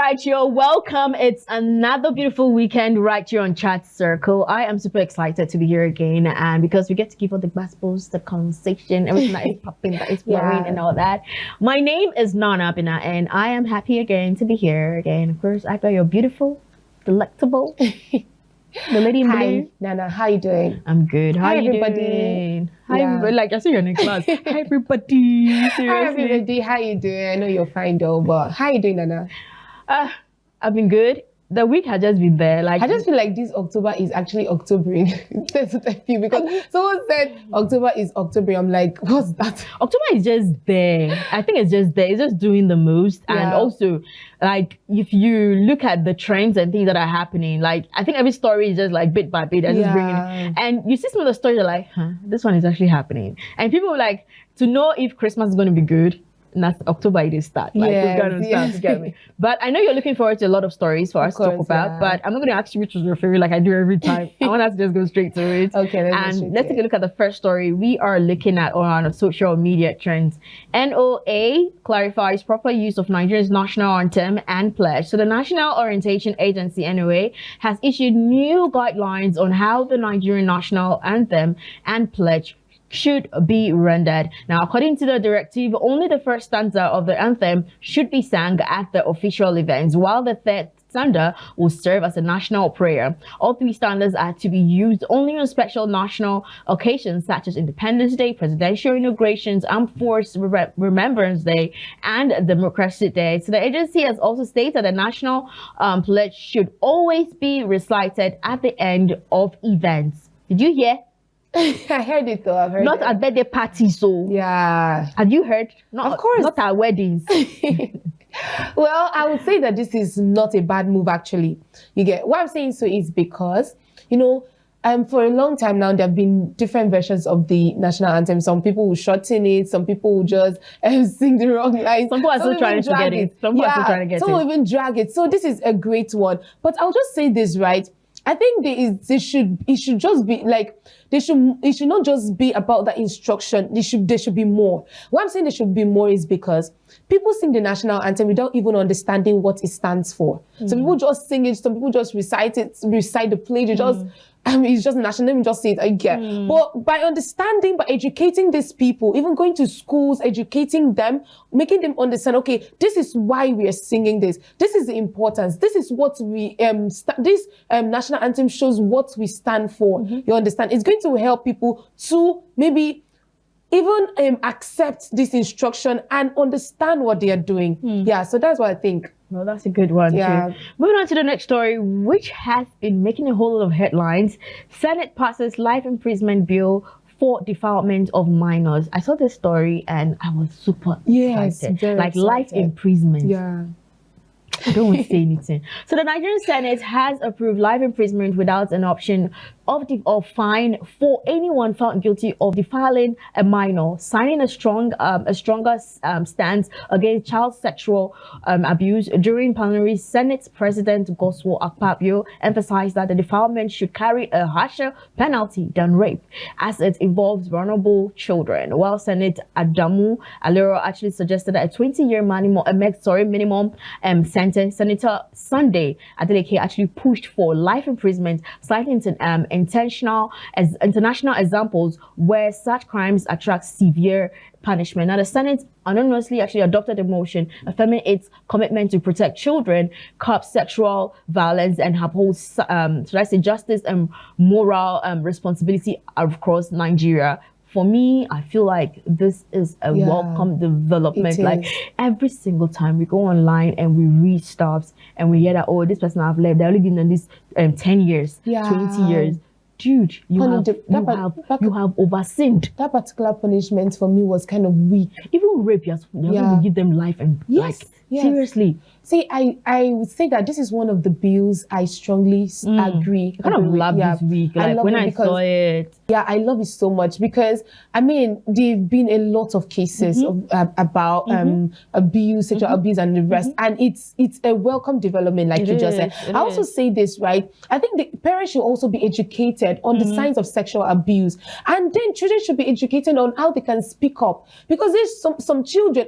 right, you're welcome. It's another beautiful weekend right here on Chat Circle. I am super excited to be here again, and because we get to give all the gospels, the conversation, everything that is popping, that is flowing, and all that. My name is Nana Bina, and I am happy again to be here again. Of course, I got your beautiful, delectable, the lady in blue. Nana, how you doing? I'm good. How Hi, you everybody. doing? Hi, everybody. Like I see you're in class. Hi, everybody. Seriously. Hi, everybody. How you doing? I know you're fine though, but how you doing, Nana? I've been good. The week has just been there. Like I just feel like this October is actually Octobering. That's what I feel, because someone said October is Octobering. I'm like, what's that? October is just there. I think it's just there. It's just doing the most. Yeah. And also, like, if you look at the trends and things that are happening, like, I think every story is just like bit by bit. Just bringing it. And you see some of the stories, you're like, this one is actually happening. And people are like, to know if Christmas is going to be good, and that's October it is start. Like, it's going to start to get me. But I know you're looking forward to a lot of stories for us to talk about, but I'm not going to ask you which was your favorite like I do every time. I want us to just go straight to it. Okay, let's take a look at the first story. We are looking at on social media trends. NOA clarifies proper use of Nigeria's national anthem and pledge. So the National Orientation Agency, NOA, has issued new guidelines on how the Nigerian national anthem and pledge should be rendered. Now, according to the directive, only the first stanza of the anthem should be sung at the official events, while the third stanza will serve as a national prayer. All three stanzas are to be used only on special national occasions such as Independence Day, presidential inaugurations, Armed Force Remembrance Day, and Democracy Day. So the agency has also stated the national pledge should always be recited at the end of events. Did you hear? I heard it though. I've heard not it. at birthday parties, so yeah. Have you heard? Not, of course. Not at weddings. Well, I would say that this is not a bad move actually. You get what I'm saying? So is because, you know, for a long time now, there have been different versions of the national anthem. Some people will shorten it. Some people will just sing the wrong lines. Some people are still trying to get it. Some people are still trying to get it. Some will even drag it. So this is a great one. But I'll just say this, right? I think it should just be like, it should not just be about the instruction. There should be more. Why I'm saying there should be more is because people sing the national anthem without even understanding what it stands for. Some people just sing it, some people just recite the pledge, it's just national, let me just say it again. But by understanding, by educating these people, even going to schools, educating them, making them understand, okay, this is why we are singing this. This is the importance. This is what we, this national anthem shows what we stand for. You understand? It's going to help people to maybe even accept this instruction and understand what they are doing. Yeah, so that's what I think. Well, that's a good one too. Moving on to the next story, which has been making a whole lot of headlines. Senate passes life imprisonment bill for defilement of minors. I saw this story and I was super excited. Like life imprisonment. Yeah. I don't want to say anything. So the Nigerian Senate has approved life imprisonment without an option of fine for anyone found guilty of defiling a minor, signing a stronger stance against child sexual abuse. During plenary, Senate President Godswill Akpabio emphasized that the defilement should carry a harsher penalty than rape, as it involves vulnerable children. While Senate Adamu Alero actually suggested a 20-year minimum sentence, Senator Sunday Adeleke actually pushed for life imprisonment, citing international examples where such crimes attract severe punishment. Now, the Senate anonymously actually adopted a motion affirming its commitment to protect children, curb sexual violence, and uphold, should I say, justice and moral responsibility across Nigeria. For me, I feel like this is a welcome development. Like every single time we go online and we read stuff and we hear that, oh, this person have left, they're only been in this 10 years, 20 years. Dude, you have oversinned. That particular punishment for me was kind of weak. Even rape, you're going to give them life and seriously. See, I would say that this is one of the bills I strongly agree. I kind of love this week. Like when I saw it. Yeah, I love it so much because, I mean, there've been a lot of cases about abuse, sexual abuse and the rest. And it's a welcome development, like you just said. I also say this, right? I think the parents should also be educated on the signs of sexual abuse. And then children should be educated on how they can speak up. Because there's some children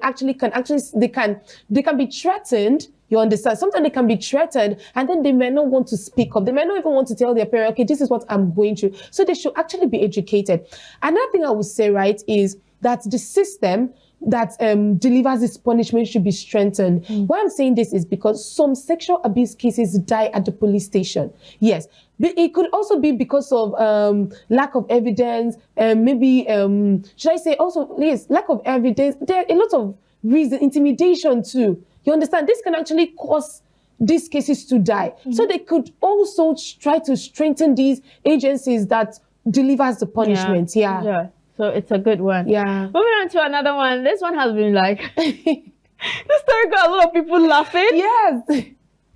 they can be threatened You understand? Sometimes they can be threatened and then they may not want to speak up. They may not even want to tell their parent, okay, this is what I'm going through. So they should actually be educated. Another thing I would say, right, is that the system that delivers this punishment should be strengthened. Why I'm saying this is because some sexual abuse cases die at the police station. Yes. It could also be because of lack of evidence, maybe, should I say also, yes, lack of evidence. There are a lot of reasons, intimidation too. You understand? This can actually cause these cases to die. So they could also try to strengthen these agencies that delivers the punishment. Yeah. So it's a good one. Yeah. Moving on to another one. This one has been like, this story got a lot of people laughing. Yes.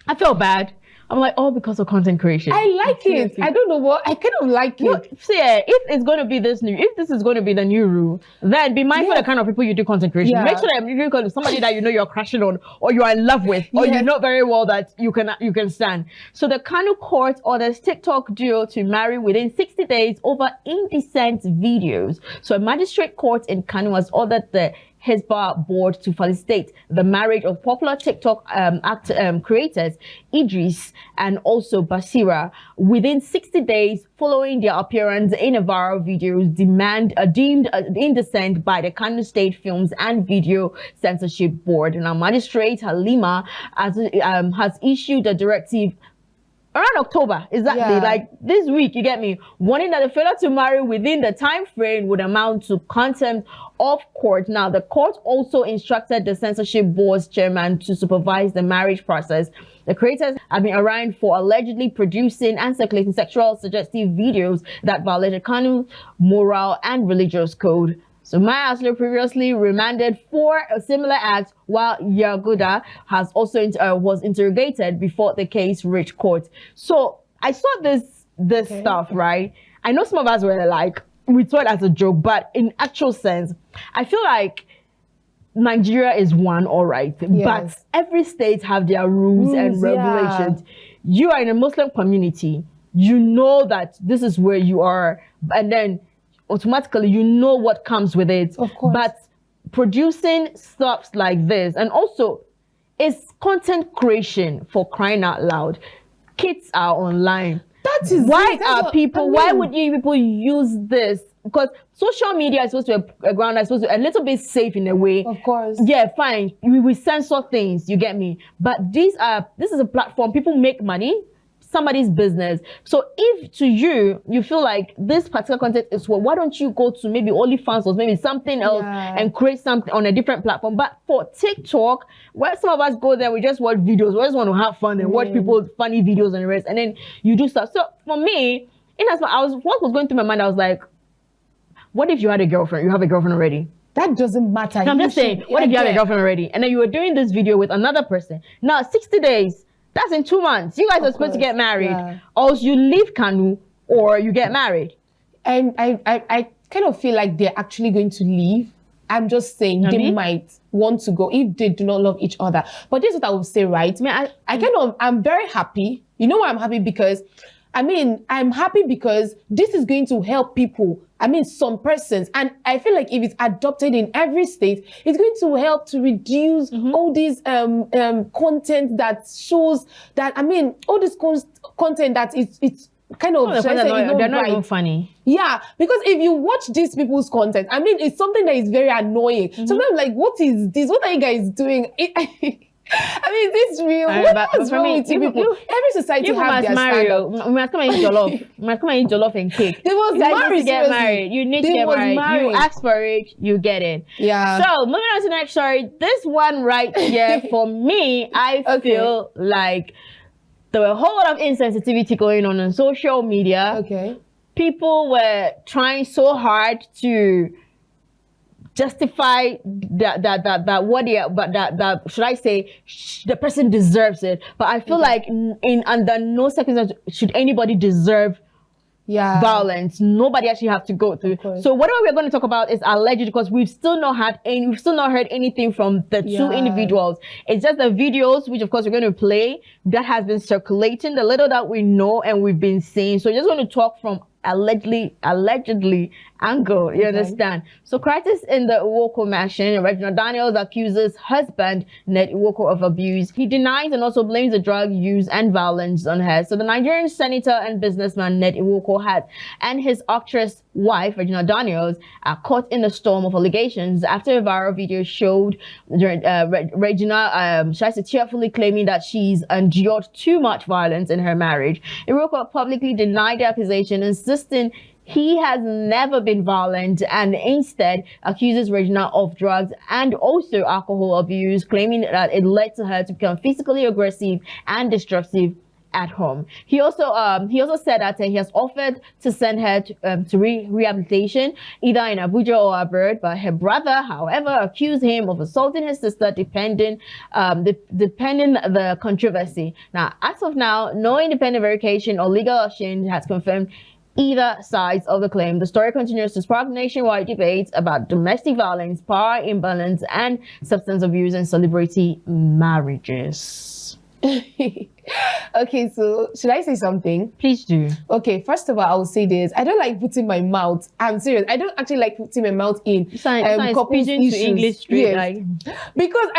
I felt bad. I'm like, all because of content creation. I like it. I don't know what, I kind of like it. See, if it's going to be this new, if this is going to be the new rule, then be mindful of the kind of people you do content creation. Yeah. Make sure that you're going to somebody that you know you're crashing on, or you are in love with, or you know very well that you can stand. So the Kano court orders TikTok duo to marry within 60 days over indecent videos. So a magistrate court in Kano has ordered the Hezbollah board to facilitate the marriage of popular TikTok creators Idris and also Basira within 60 days following their appearance in a viral video deemed indecent by the Kano State Films and Video Censorship Board. Now, Magistrate Halima has issued a directive around October, exactly, like this week, you get me, warning that the failure to marry within the time frame would amount to contempt of court. Now, the court also instructed the censorship board's chairman to supervise the marriage process. The creators have been arraigned for allegedly producing and circulating sexual suggestive videos that violated Kano moral and religious code. So Maya Aslo previously remanded for a similar act, while Yaguda has also was interrogated before the case reached court. So I saw this stuff, right? I know some of us were like, we saw it as a joke, but in actual sense, I feel like Nigeria is one, all right, but every state have their rules and regulations. You are in a Muslim community, you know that this is where you are, and then automatically you know what comes with it. Of course. But producing stuff like this, and also it's content creation, for crying out loud. Kids are online. That is why why would you people use this? Because social media is supposed to be a ground that's supposed to be a little bit safe in a way. Of course. Yeah, fine. We censor things, you get me? But this is a platform, people make money, somebody's business. So if to you feel like this particular content is why don't you go to maybe OnlyFans or maybe something else and create something on a different platform? But for TikTok, where some of us go there, we just watch videos, we just want to have fun and watch people's funny videos and the rest, and then you do stuff. So for me, what was going through my mind, I was like, what if you had a girlfriend? You have a girlfriend already. That doesn't matter. I'm just saying, what if you have a girlfriend already? And then you were doing this video with another person. Now, 60 days, that's in 2 months. You guys are supposed to get married. Or you leave Kanu or you get married. And I kind of feel like they're actually going to leave. I'm just saying they might want to go if they do not love each other. But this is what I would say, right? I'm very happy. You know why I'm happy? Because I'm happy because this is going to help people. Some persons. And I feel like if it's adopted in every state, it's going to help to reduce all these content that shows that, all this content that it's kind of... they're not even funny. Yeah, because if you watch these people's content, it's something that is very annoying. Sometimes like, what is this? What are you guys doing? Is this real? What's wrong with you people? Every society has their standards. We must come and eat jollof. We must come and eat jollof and cake. They was married to get married. You need to get married. You ask for it, you get it. Yeah. So moving on to the next story. This one right here, for me, I feel like there were a whole lot of insensitivity going on social media. Okay. People were trying so hard to justify that should I say the person deserves it, but I feel like under no circumstances should anybody deserve violence. Nobody actually have to go through. So whatever we're going to talk about is alleged, because we've still not heard anything from the two individuals. It's just the videos, which of course we're going to play, that has been circulating, the little that we know and we've been seeing. So we're just going to talk from allegedly angle. You understand? So crisis in the Iwoko mansion. Regina Daniels accuses husband Ned Iwoko of abuse. He denies and also blames the drug use and violence on her. So the Nigerian senator and businessman Ned Iwoko and his actress wife Regina Daniels are caught in a storm of allegations after a viral video showed Regina tearfully claiming that she's endured too much violence in her marriage. Iwoko publicly denied the accusation, insisting he has never been violent, and instead accuses Regina of drugs and also alcohol abuse, claiming that it led to her to become physically aggressive and destructive at home. He also said that he has offered to send her to rehabilitation either in Abuja or abroad, but her brother, however, accused him of assaulting his sister, depending the controversy. Now, as of now, no independent verification or legal action has confirmed either sides of the claim. The story continues to spark nationwide debates about domestic violence, power imbalance, and substance abuse in celebrity marriages. Okay, so should I say something? Please do. Okay, first of all, I will say this. I don't like putting my mouth. I'm serious. I don't actually like putting my mouth in couples issues. To English straight, yes. like. Because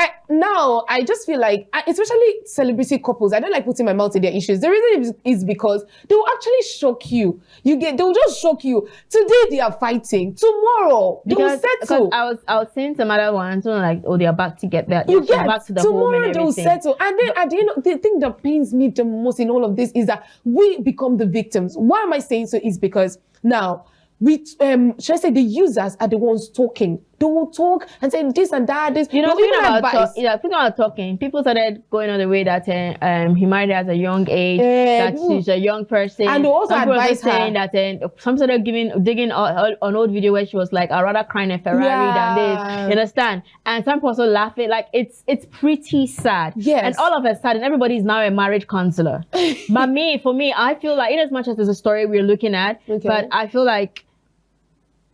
I just feel like, especially celebrity couples, I don't like putting my mouth in their issues. The reason is because they will actually shock you. They will just shock you. Today they are fighting. Tomorrow they will settle. I was seeing some other ones, like, oh, they are back to get that. Back to the tomorrow home and they will settle. And then at the end, the thing that pains me the most in all of this is that we become the victims. Why am I saying so? Is because now should I say the users are the ones talking. They will talk and say this and that. This, speaking about talking, people started going on the way that he married at a young age, that she's a young person. And they also advise her. Saying that some started digging on an old video where she was like, I'd rather cry in a Ferrari than this. You understand? And some people also laughing. Like, it's pretty sad. Yes. And all of a sudden, everybody is now a marriage counselor. But for me, I feel like, in as much as there's a story we're looking at, but I feel like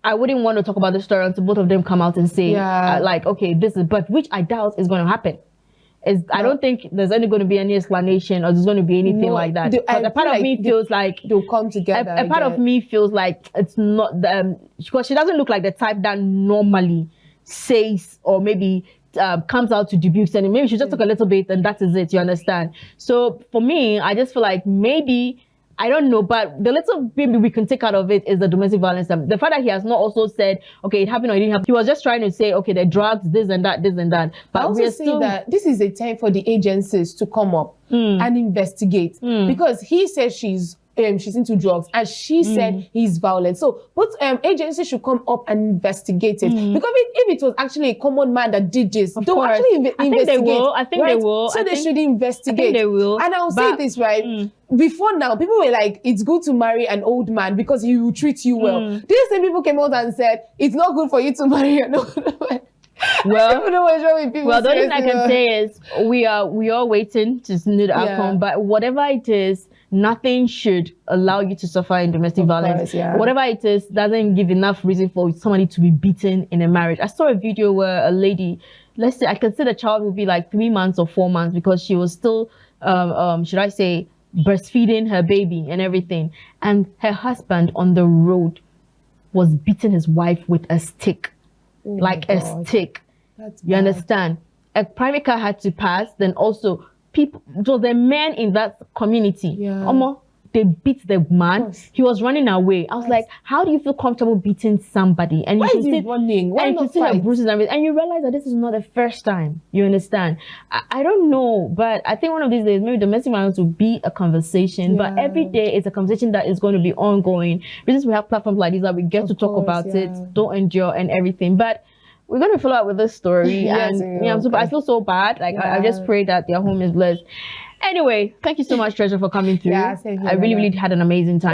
I wouldn't want to talk about the story until both of them come out and say, okay, but which I doubt is going to happen. I don't think there's only going to be any explanation or there's going to be anything like that. A part of me feels like they'll come together. A part of me feels like it's not, because she doesn't look like the type that normally says or maybe comes out to debut and maybe she just took a little bit and that is it, you understand? So for me, I just feel like maybe, I don't know, but the little maybe we can take out of it is the domestic violence. The fact that he has not also said, okay, it happened or it didn't happen. He was just trying to say, okay, the drugs, this and that. But I also say that this is a time for the agencies to come up and investigate because he says she's into drugs and she said he's violent. So both agencies should come up and investigate it. Because if it was actually a common man that did this, they will actually investigate. I think they will. So they should investigate. I think they will. And I'll say this, right? Before now, people were like, it's good to marry an old man because he will treat you well. These same people came out and said, it's not good for you to marry an old man. Well, the only thing I can say is we are waiting to know the outcome. But whatever it is, nothing should allow you to suffer in domestic violence. Whatever it is, doesn't give enough reason for somebody to be beaten in a marriage. I saw a video where a lady, let's say, I can say the child would be like 3 months or 4 months because she was still, should I say, breastfeeding her baby and everything. And her husband on the road was beating his wife with a stick. A stick. You understand? A private car had to pass, then also people, so the men in that community, they beat the man. He was running away. I was like, how do you feel comfortable beating somebody? And why is he running? Why not see the bruises and everything? And you realize that this is not the first time. You understand? I don't know, but I think one of these days, maybe domestic violence will be a conversation. But every day it's a conversation that is going to be ongoing. Because we have platforms like these that we get to talk about it, don't endure and everything. But we're going to follow up with this story. I feel so bad. I just pray that their home is blessed. Anyway, thank you so much, Treasure, for coming through. I really had an amazing time.